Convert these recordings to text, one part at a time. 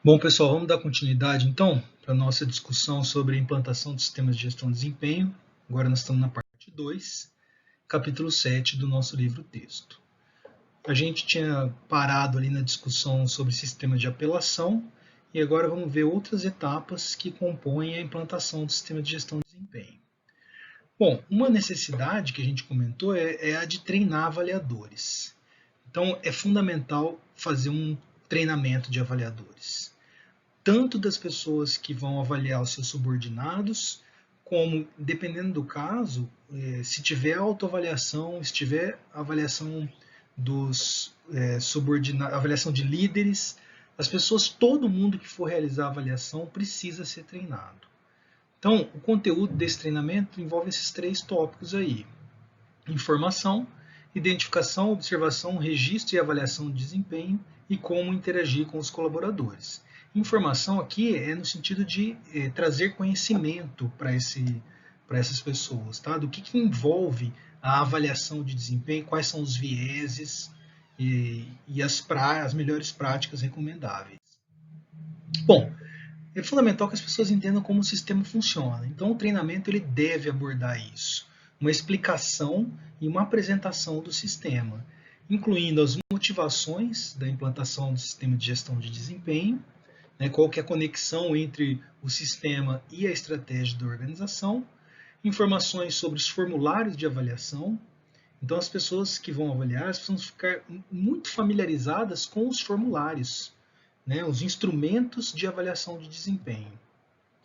Bom, pessoal, vamos dar continuidade então para a nossa discussão sobre a implantação de sistemas de gestão de desempenho. Agora nós estamos na parte 2, capítulo 7 do nosso livro-texto. A gente tinha parado ali na discussão sobre sistema de apelação e agora vamos ver outras etapas que compõem a implantação do sistema de gestão de desempenho. Bom, uma necessidade que a gente comentou é a de treinar avaliadores. Então, é fundamental fazer um treinamento de avaliadores, tanto das pessoas que vão avaliar os seus subordinados, como, dependendo do caso, se tiver autoavaliação, se tiver avaliação dos subordinados, avaliação de líderes, as pessoas, todo mundo que for realizar a avaliação precisa ser treinado. Então, o conteúdo desse treinamento envolve esses 3 tópicos aí: informação, identificação, observação, registro e avaliação de desempenho e como interagir com os colaboradores. Informação aqui é no sentido de trazer conhecimento para essas pessoas, tá? Do que envolve a avaliação de desempenho, quais são os vieses e as melhores práticas recomendáveis. Bom, é fundamental que as pessoas entendam como o sistema funciona. Então, o treinamento ele deve abordar isso, uma explicação e uma apresentação do sistema, incluindo as motivações da implantação do sistema de gestão de desempenho, qual que é a conexão entre o sistema e a estratégia da organização, informações sobre os formulários de avaliação. Então, as pessoas que vão avaliar precisam ficar muito familiarizadas com os formulários, os instrumentos de avaliação de desempenho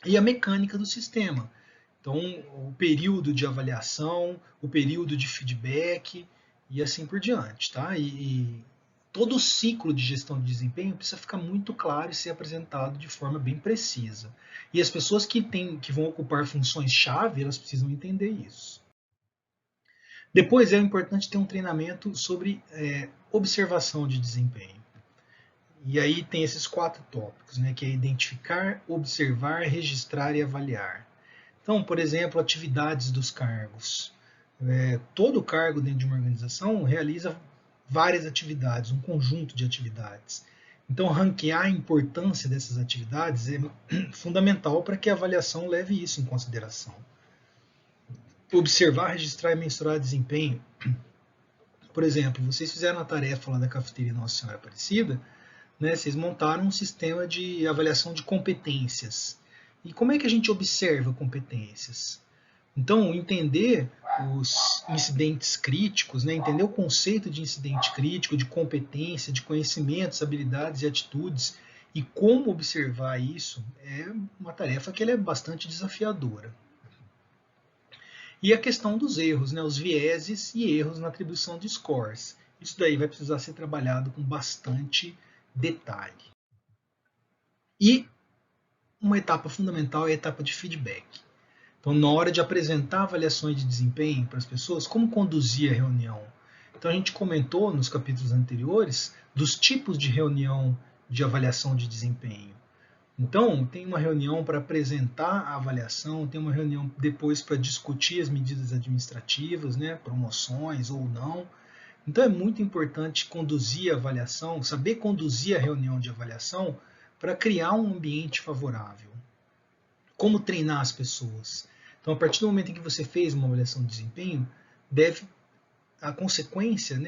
e a mecânica do sistema. Então, o período de avaliação, o período de feedback e assim por diante, tá? E todo o ciclo de gestão de desempenho precisa ficar muito claro e ser apresentado de forma bem precisa. E as pessoas que vão ocupar funções-chave, elas precisam entender isso. Depois é importante ter um treinamento sobre observação de desempenho. E aí tem esses 4 tópicos, que é identificar, observar, registrar e avaliar. Então, por exemplo, atividades dos cargos. Todo cargo dentro de uma organização realiza várias atividades, um conjunto de atividades. Então, ranquear a importância dessas atividades é fundamental para que a avaliação leve isso em consideração. Observar, registrar e mensurar desempenho. Por exemplo, vocês fizeram a tarefa lá da cafeteria Nossa Senhora Aparecida, vocês montaram um sistema de avaliação de competências. E como é que a gente observa competências? Então, entender os incidentes críticos, entender o conceito de incidente crítico, de competência, de conhecimentos, habilidades e atitudes, e como observar isso, é uma tarefa que ela é bastante desafiadora. E a questão dos erros, os vieses e erros na atribuição de scores. Isso daí vai precisar ser trabalhado com bastante detalhe. E uma etapa fundamental é a etapa de feedback. Então, na hora de apresentar avaliações de desempenho para as pessoas, como conduzir a reunião? Então, a gente comentou nos capítulos anteriores dos tipos de reunião de avaliação de desempenho. Então, tem uma reunião para apresentar a avaliação, tem uma reunião depois para discutir as medidas administrativas, promoções ou não. Então, é muito importante conduzir a avaliação, saber conduzir a reunião de avaliação para criar um ambiente favorável. Como treinar as pessoas? Então, a partir do momento em que você fez uma avaliação de desempenho, a consequência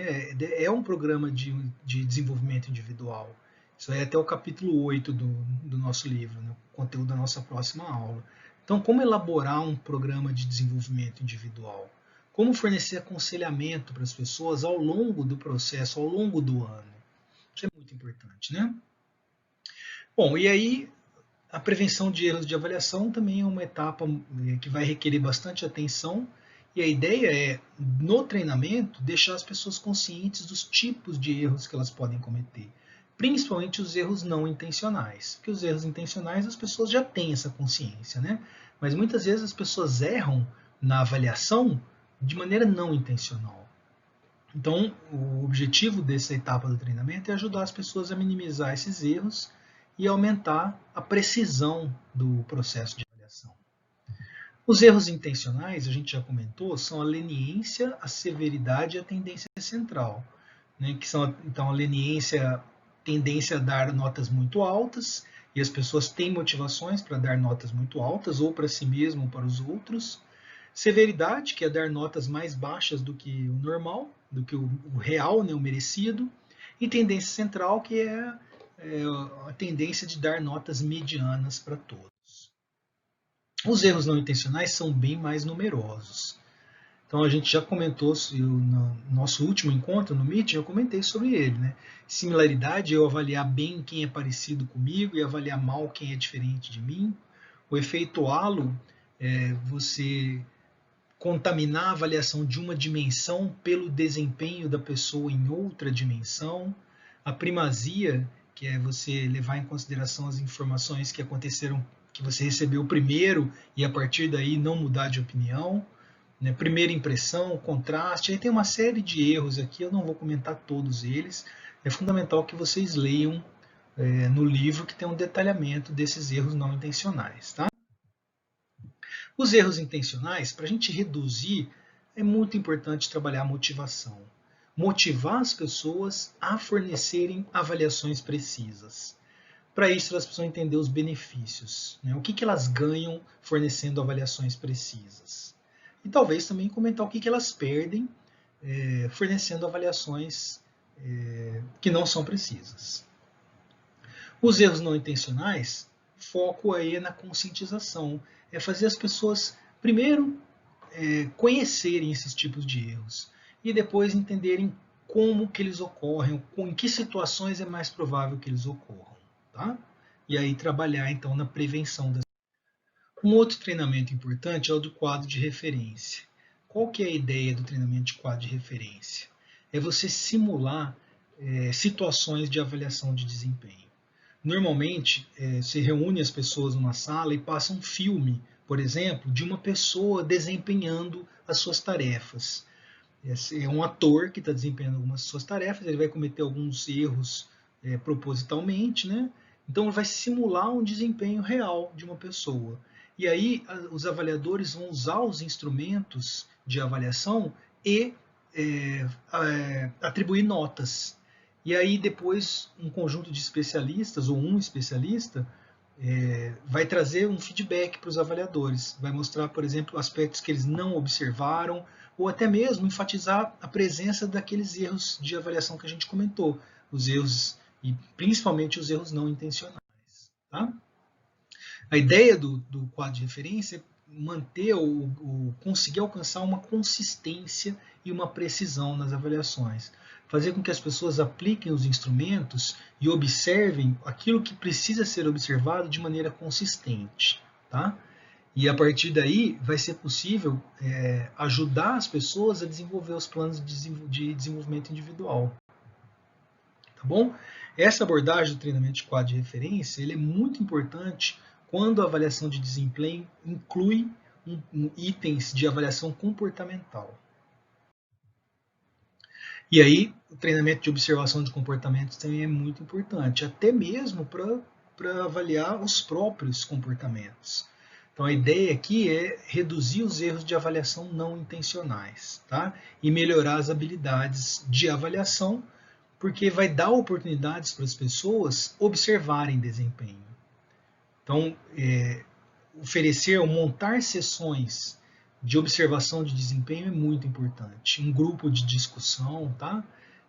é um programa de desenvolvimento individual. Isso é até o capítulo 8 do nosso livro, o conteúdo da nossa próxima aula. Então, como elaborar um programa de desenvolvimento individual? Como fornecer aconselhamento para as pessoas ao longo do processo, ao longo do ano? Isso é muito importante, Bom, e aí a prevenção de erros de avaliação também é uma etapa que vai requerer bastante atenção, e a ideia é, no treinamento, deixar as pessoas conscientes dos tipos de erros que elas podem cometer, principalmente os erros não intencionais, porque os erros intencionais as pessoas já têm essa consciência, mas muitas vezes as pessoas erram na avaliação de maneira não intencional. Então, o objetivo dessa etapa do treinamento é ajudar as pessoas a minimizar esses erros e aumentar a precisão do processo de avaliação. Os erros intencionais, a gente já comentou, são a leniência, a severidade e a tendência central, que são então a leniência tendência a dar notas muito altas, e as pessoas têm motivações para dar notas muito altas, ou para si mesmo ou para os outros. Severidade, que é dar notas mais baixas do que o normal, do que o real, né, o merecido. E tendência central, que é a tendência de dar notas medianas para todos. Os erros não intencionais são bem mais numerosos. Então a gente já comentou, no nosso último encontro no Meet, eu comentei sobre ele. Né? Similaridade é eu avaliar bem quem é parecido comigo e avaliar mal quem é diferente de mim. O efeito halo é você contaminar a avaliação de uma dimensão pelo desempenho da pessoa em outra dimensão. A primazia, que é você levar em consideração as informações que aconteceram, que você recebeu primeiro e a partir daí não mudar de opinião. Né? Primeira impressão, contraste, aí tem uma série de erros aqui, eu não vou comentar todos eles. É fundamental que vocês leiam no livro que tem um detalhamento desses erros não intencionais. Tá? Os erros intencionais, para a gente reduzir, é muito importante trabalhar a motivação. Motivar as pessoas a fornecerem avaliações precisas. Para isso, elas precisam entender os benefícios. Né? O que elas ganham fornecendo avaliações precisas. E talvez também comentar o que elas perdem fornecendo avaliações que não são precisas. Os erros não intencionais, foco aí na conscientização. É fazer as pessoas, primeiro, conhecerem esses tipos de erros e depois entenderem como que eles ocorrem, em que situações é mais provável que eles ocorram. Tá? E aí trabalhar, então, na prevenção das. Um outro treinamento importante é o do quadro de referência. Qual que é a ideia do treinamento de quadro de referência? É você simular situações de avaliação de desempenho. Normalmente, se reúne as pessoas numa sala e passa um filme, por exemplo, de uma pessoa desempenhando as suas tarefas. É um ator que está desempenhando algumas suas tarefas, ele vai cometer alguns erros propositalmente, né? Então, ele vai simular um desempenho real de uma pessoa. E aí, os avaliadores vão usar os instrumentos de avaliação e atribuir notas. E aí, depois, um conjunto de especialistas, ou um especialista, vai trazer um feedback para os avaliadores. Vai mostrar, por exemplo, aspectos que eles não observaram, ou até mesmo enfatizar a presença daqueles erros de avaliação que a gente comentou, os erros, e principalmente os erros não intencionais. Tá? A ideia do quadro de referência é manter ou conseguir alcançar uma consistência e uma precisão nas avaliações. Fazer com que as pessoas apliquem os instrumentos e observem aquilo que precisa ser observado de maneira consistente. Tá? E a partir daí vai ser possível ajudar as pessoas a desenvolver os planos de desenvolvimento individual. Tá bom? Essa abordagem do treinamento de quadro de referência ele é muito importante quando a avaliação de desempenho inclui itens de avaliação comportamental. E aí, o treinamento de observação de comportamentos também é muito importante, até mesmo para avaliar os próprios comportamentos. Então, a ideia aqui é reduzir os erros de avaliação não intencionais, tá? E melhorar as habilidades de avaliação, porque vai dar oportunidades para as pessoas observarem desempenho. Então, oferecer ou montar sessões de observação de desempenho é muito importante. Um grupo de discussão, tá?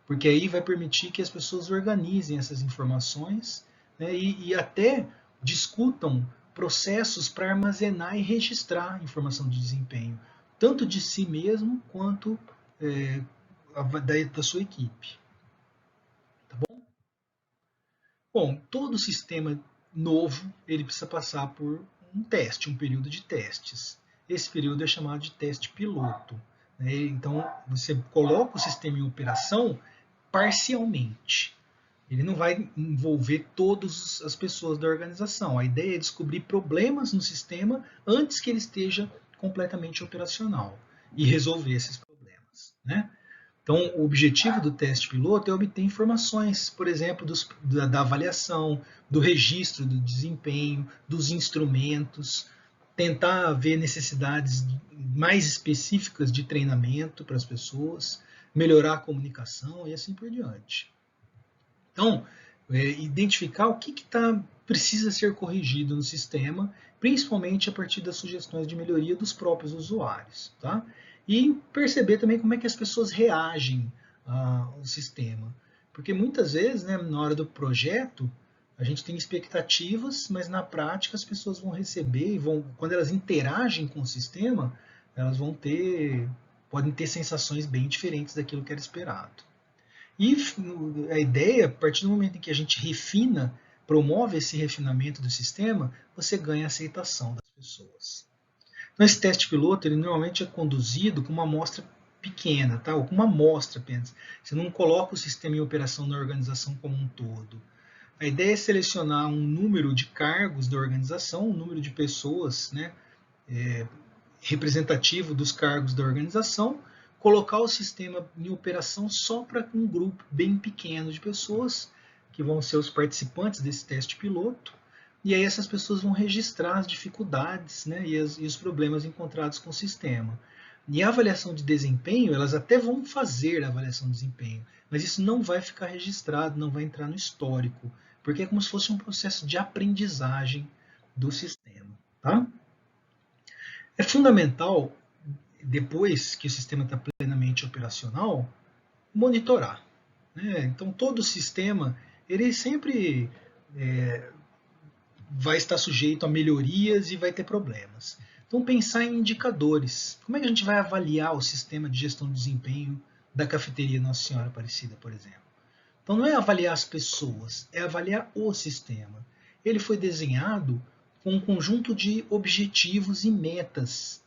Porque aí vai permitir que as pessoas organizem essas informações, né, e até discutam processos para armazenar e registrar informação de desempenho, tanto de si mesmo quanto da sua equipe. Tá bom? Bom, todo sistema novo ele precisa passar por um teste, um período de testes. Esse período é chamado de teste piloto. Né? Então, você coloca o sistema em operação parcialmente. Ele não vai envolver todas as pessoas da organização. A ideia é descobrir problemas no sistema antes que ele esteja completamente operacional e resolver esses problemas. Né? Então, o objetivo do teste piloto é obter informações, por exemplo, da avaliação, do registro do desempenho, dos instrumentos, tentar ver necessidades mais específicas de treinamento para as pessoas, melhorar a comunicação e assim por diante. Então, identificar o que precisa ser corrigido no sistema, principalmente a partir das sugestões de melhoria dos próprios usuários. Tá? E perceber também como é que as pessoas reagem ao sistema. Porque muitas vezes, né, na hora do projeto, a gente tem expectativas, mas na prática as pessoas vão receber e quando elas interagem com o sistema, elas podem ter sensações bem diferentes daquilo que era esperado. E a ideia, a partir do momento em que a gente refina, promove esse refinamento do sistema, você ganha a aceitação das pessoas. Então, esse teste piloto, ele normalmente é conduzido com uma amostra pequena, tá? Ou com uma amostra apenas. Você não coloca o sistema em operação na organização como um todo. A ideia é selecionar um número de cargos da organização, um número de pessoas, né, representativo dos cargos da organização, colocar o sistema em operação só para um grupo bem pequeno de pessoas, que vão ser os participantes desse teste piloto, e aí essas pessoas vão registrar as dificuldades, né, e os problemas encontrados com o sistema. E a avaliação de desempenho, elas até vão fazer a avaliação de desempenho, mas isso não vai ficar registrado, não vai entrar no histórico, porque é como se fosse um processo de aprendizagem do sistema. Tá? É fundamental, depois que o sistema está plenamente operacional, monitorar. Né? Então, todo sistema, ele sempre vai estar sujeito a melhorias e vai ter problemas. Então, pensar em indicadores. Como é que a gente vai avaliar o sistema de gestão de desempenho da cafeteria Nossa Senhora Aparecida, por exemplo? Então, não é avaliar as pessoas, é avaliar o sistema. Ele foi desenhado com um conjunto de objetivos e metas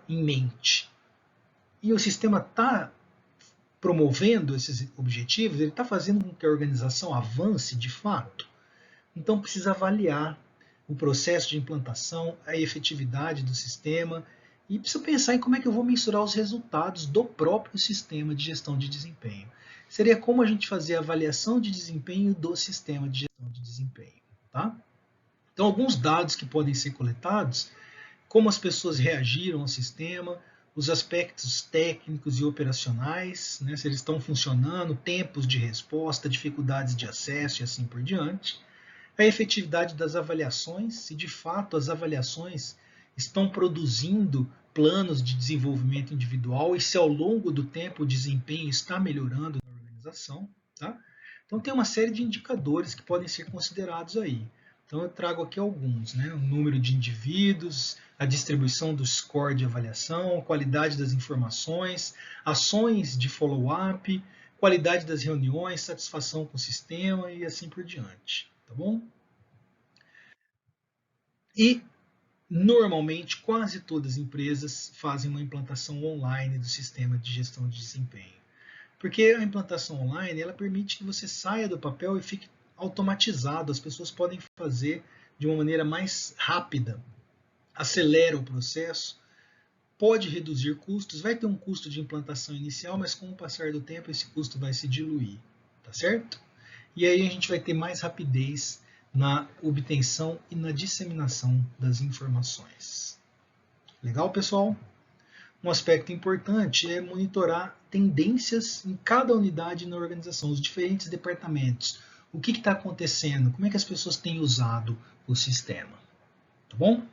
em mente. E o sistema está promovendo esses objetivos, ele está fazendo com que a organização avance de fato. Então, precisa avaliar o processo de implantação, a efetividade do sistema e precisa pensar em como é que eu vou mensurar os resultados do próprio sistema de gestão de desempenho. Seria como a gente fazer a avaliação de desempenho do sistema de gestão de desempenho. Tá? Então, alguns dados que podem ser coletados, como as pessoas reagiram ao sistema, os aspectos técnicos e operacionais, né, se eles estão funcionando, tempos de resposta, dificuldades de acesso e assim por diante. A efetividade das avaliações, se de fato as avaliações estão produzindo planos de desenvolvimento individual e se ao longo do tempo o desempenho está melhorando na organização. Tá? Então tem uma série de indicadores que podem ser considerados aí. Então eu trago aqui alguns, né? O número de indivíduos, a distribuição do score de avaliação, a qualidade das informações, ações de follow-up, qualidade das reuniões, satisfação com o sistema e assim por diante. Tá bom? E normalmente quase todas as empresas fazem uma implantação online do sistema de gestão de desempenho. Porque a implantação online ela permite que você saia do papel e fique automatizado, as pessoas podem fazer de uma maneira mais rápida, acelera o processo, pode reduzir custos, vai ter um custo de implantação inicial, mas com o passar do tempo esse custo vai se diluir, tá certo? E aí a gente vai ter mais rapidez na obtenção e na disseminação das informações. Legal, pessoal? Um aspecto importante é monitorar tendências em cada unidade na organização, os diferentes departamentos. O que está acontecendo? Como é que as pessoas têm usado o sistema? Tá bom?